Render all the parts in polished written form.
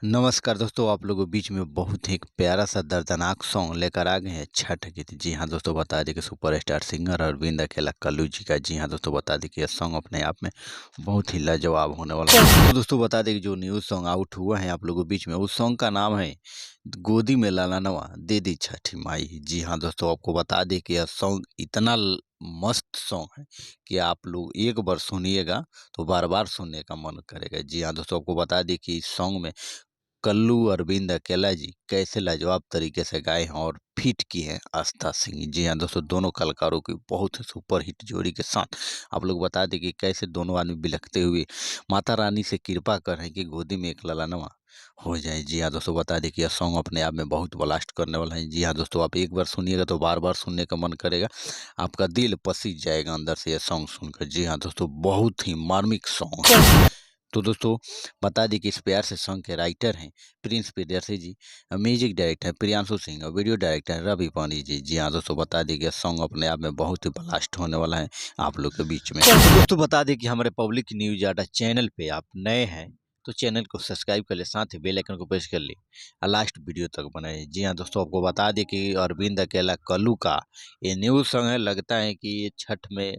नमस्कार दोस्तों, आप लोगों के बीच में बहुत ही एक प्यारा सा दर्दनाक सॉन्ग लेकर आ गए हैं छठ गीत। जी हाँ दोस्तों, बता दें कि सुपरस्टार सिंगर अरविंद अकेला कल्लू जी का। जी हाँ दोस्तों, बता दें कि यह सॉन्ग अपने आप में बहुत ही लाजवाब होने वाला है। तो दोस्तों बता दें कि जो न्यूज़ सॉन्ग आउट हुआ है आप लोगों के बीच में, उस सॉन्ग का नाम है गोदी में लाला नवा दे दी छठी माई। जी हाँ दोस्तों, आपको बता दें कि यह सॉन्ग इतना मस्त सॉन्ग है कि आप लोग एक बार सुनिएगा तो बार बार सुनने का मन करेगा। जी हाँ दोस्तों, आपको बता दें कि इस सॉन्ग में कल्लू अरविंद अकेला जी कैसे लाजवाब तरीके से गाए हैं और फिट की है आस्था सिंह। जी हाँ दोस्तों, दोनों कलाकारों की बहुत ही सुपर हिट जोड़ी के साथ आप लोग बता दें कि कैसे दोनों आदमी बिलखते हुए माता रानी से कृपा कर रहे हैं कि गोदी में एक ललनवा हो जाए। जी हाँ दोस्तों, बता दें कि यह सॉन्ग अपने आप में बहुत ब्लास्ट करने वाला है। जी हाँ दोस्तों, आप एक बार सुनिएगा तो बार बार सुनने का मन करेगा, आपका दिल पसीज जाएगा अंदर से यह सॉन्ग सुनकर। जी हाँ दोस्तों, बहुत ही मार्मिक सॉन्ग है। तो दोस्तों बता दें कि इस प्यार से सॉन्ग के राइटर हैं प्रिंस प्रियदर्शी जी, म्यूजिक डायरेक्टर प्रियांशु सिंह और वीडियो डायरेक्टर रवि पांडे जी। जी हाँ दोस्तों, बता दें कि सॉन्ग अपने आप में बहुत ही ब्लास्ट होने वाला है आप लोग के बीच में। तो दोस्तों बता दें कि हमारे पब्लिक न्यूज अड्डा चैनल पे आप नए हैं तो चैनल को सब्सक्राइब कर ले, साथ ही बेल आइकन को प्रेस कर ले और लास्ट वीडियो तक बनाए। जी हाँ दोस्तों, आपको बता दें कि अरविंद अकेला कल्लू का ये न्यूज सॉन्ग है। लगता है कि ये छठ में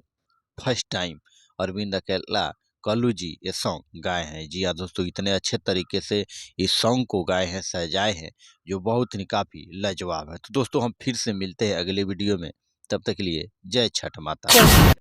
फर्स्ट टाइम अरविंद अकेला कल्लू जी ये सॉन्ग गाए हैं। जी हाँ दोस्तों, इतने अच्छे तरीके से इस सॉन्ग को गाए हैं, सजाए हैं, जो बहुत ही काफ़ी लाजवाब है। तो दोस्तों हम फिर से मिलते हैं अगले वीडियो में, तब तक के लिए जय छठ माता।